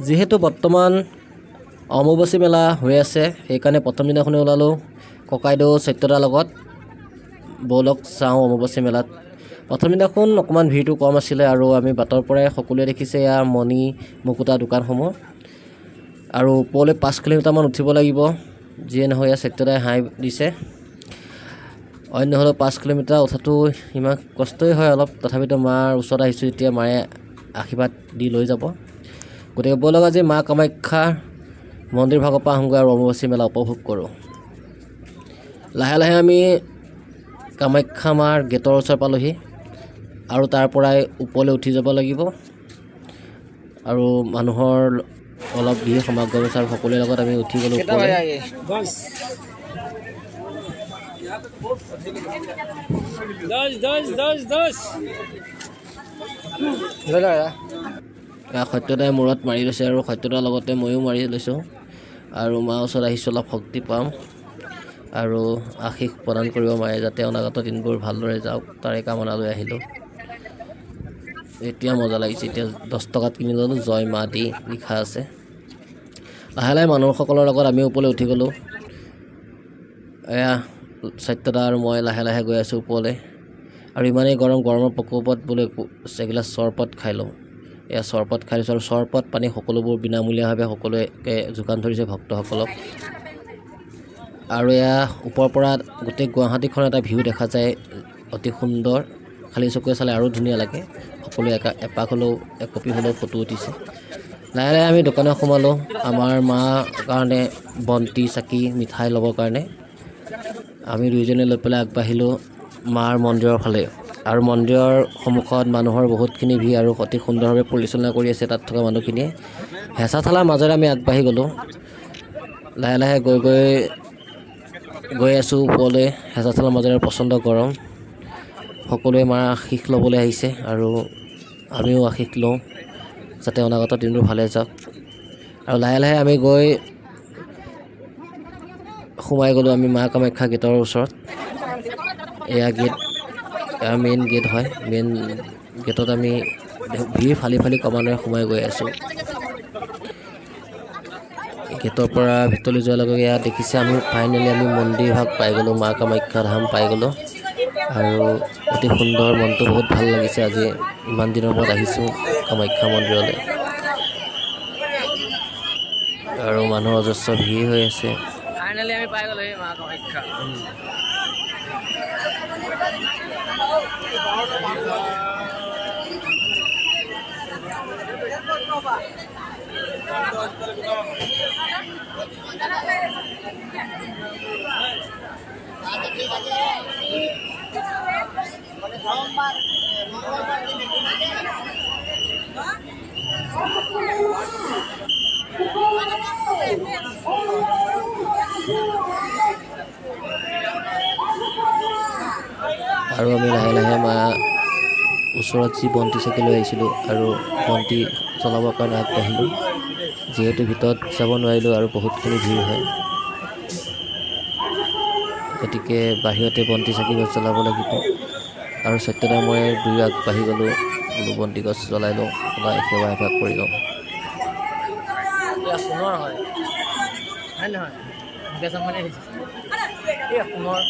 যেহেতু বৰ্তমান অম্বুবাচী মেলা হৈ আছে সেইকাৰণে প্ৰথম দিনাখনে ওলালোঁ ককাইদেউ সত্যদাৰ লগত ব'লক চাওঁ অম্বুবাচী মেলাত। প্ৰথম দিনাখন অকণমান ভিৰটো কম আছিলে আৰু আমি বাটৰ পৰাই সকলোৱে দেখিছে এয়া মণি মুকুতা দোকানসমূহ আৰু ওপৰলৈ 5 কিলোমিটাৰমান উঠিব লাগিব। যিয়ে নহয় এয়া সত্যদাই হাই দিছে, অন্য হ'লেও 5 কিলোমিটাৰ উঠাটো ইমান কষ্টই হয় অলপ, তথাপিতো মাৰ ওচৰত আহিছোঁ এতিয়া মায়ে আশীৰ্বাদ দি লৈ যাব। গতিকে ব'লক আজি মা কামাখ্যাৰ মন্দিৰ ভাগৰ পৰা আহোঁগৈ আৰু অম্বুবাচী মেলা উপভোগ কৰোঁ। লাহে লাহে আমি কামাখ্যা মাৰ গেটৰ ওচৰ পালোহি আৰু তাৰ পৰাই ওপৰলৈ উঠি যাব লাগিব আৰু মানুহৰ অলপ ভিৰ সমাগম আছে আৰু সকলোৰে লগত আমি উঠি গ'লোঁ ওপৰলৈ। সত্যদাই মূৰত মাৰি লৈছে আৰু সত্যদাৰ লগতে ময়ো মাৰি লৈছোঁ আৰু মাৰ ওচৰত আহিছোঁ অলপ শক্তি পাম আৰু আশীষ প্ৰদান কৰিব মায়ে যাতে অনাগত দিনবোৰ ভালদৰে যাওক তাৰে কামনা লৈ আহিলোঁ। এতিয়া মজা লাগিছে, এতিয়া 10 টকাত কিনি ল'লোঁ, জয় মা দি লিখা আছে। লাহে লাহে মানুহসকলৰ লগত আমি ওপৰলৈ উঠি গ'লোঁ। এয়া সত্যদা আৰু মই লাহে লাহে গৈ আছোঁ ওপৰলৈ আৰু ইমানেই গৰমৰ প্ৰকোপত বোলে এগিলাচ চৰবত খাই লওঁ। এয়া চৰবত খাই লৈছোঁ আৰু চৰবত পানী সকলোবোৰ বিনামূলীয়াভাৱে সকলোৱে যোগান ধৰিছে ভক্তসকলক। আৰু এয়া ওপৰৰ পৰা গোটেই গুৱাহাটীখন এটা ভিউ দেখা যায়, অতি সুন্দৰ, খালী চকুৰে চালে আৰু ধুনীয়া লাগে। সকলোৱে এপাক হ'লেও একপি হ'লেও ফটো উঠিছে। লাহে লাহে আমি দোকানত সোমালোঁ আমাৰ মাৰ কাৰণে বন্তি চাকি মিঠাই ল'বৰ কাৰণে। আমি দুয়োজনে লৈ পেলাই আগবাঢ়িলোঁ মাৰ মন্দিৰৰ ফালে আৰু মন্দিৰৰ সন্মুখত মানুহৰ বহুতখিনি ভিৰ আৰু অতি সুন্দৰভাৱে পৰিচালনা কৰি আছে তাত থকা মানুহখিনিয়ে। হেঁচা ঠেলাৰ মাজেৰে আমি আগবাঢ়ি গ'লোঁ। লাহে লাহে গৈ আছোঁ ওপৰলৈ, হেঁচা ঠেলাৰ মাজেৰে প্ৰচণ্ড গৰম। সকলোৱে মাৰ আশীষ ল'বলৈ আহিছে আৰু আমিও আশীষ লওঁ যাতে অনাগত দিনবোৰ ভালে যাওক। আৰু লাহে লাহে আমি গৈ সোমাই গ'লোঁ আমি মা কামাখ্যা গেটৰ ওচৰত। এয়া গেট, এয়া মেইন গেট হয়। মেইন গেটত আমি ভিৰ ফালি ফালি ক্ৰমান্বয়ে সোমাই গৈ আছোঁ। গেটৰ পৰা ভিতৰলৈ যোৱাৰ লগে লগে ইয়াত দেখিছে আমি ফাইনেলি আমি মন্দিৰ ভাগ পাই গ'লোঁ, মা কামাখ্যা ধাম পাই গ'লোঁ আৰু অতি সুন্দৰ, মনটো বহুত ভাল লাগিছে। আজি ইমান দিনৰ মূৰত আহিছোঁ কামাখ্যা মন্দিৰলৈ আৰু মানুহৰ অজস্ৰ ভিৰ হৈ আছে। ফাইনেলি আমি পাই গ'লোঁ মা কামাখ্যা। আৰু আমি লাহে লাহে মা ওচৰত যি বন্তি চাকি লৈ আহিছিলোঁ আৰু বন্তি জ্বলাবৰ কাৰণে আগবাঢ়িলোঁ। যিহেতু ভিতৰত যাব নোৱাৰিলোঁ আৰু বহুতখিনি ভিৰ হয়, গতিকে বাহিৰতে বন্তি চাকি গছ জ্বলাব লাগিব আৰু সত্যদা মই দুয়ো আগবাঢ়ি গ'লোঁ। বোলো বন্তি গছ জ্বলাই লওঁ, জ্বলাই সেৱা এভাগ কৰি লওঁ। সোণৰ হয় নহয়? সোণৰ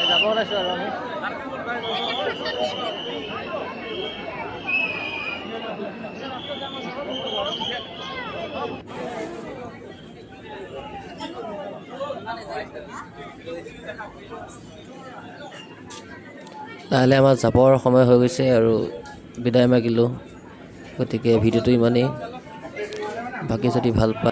যাব ওলাইছোঁ আৰু আমি। লাহে আমাৰ যাবৰ সময় হৈ গৈছে আৰু বিদায় মাগিলোঁ। গতিকে ভিডিঅ'টো ইমানেই। বাকী যদি ভাল পায়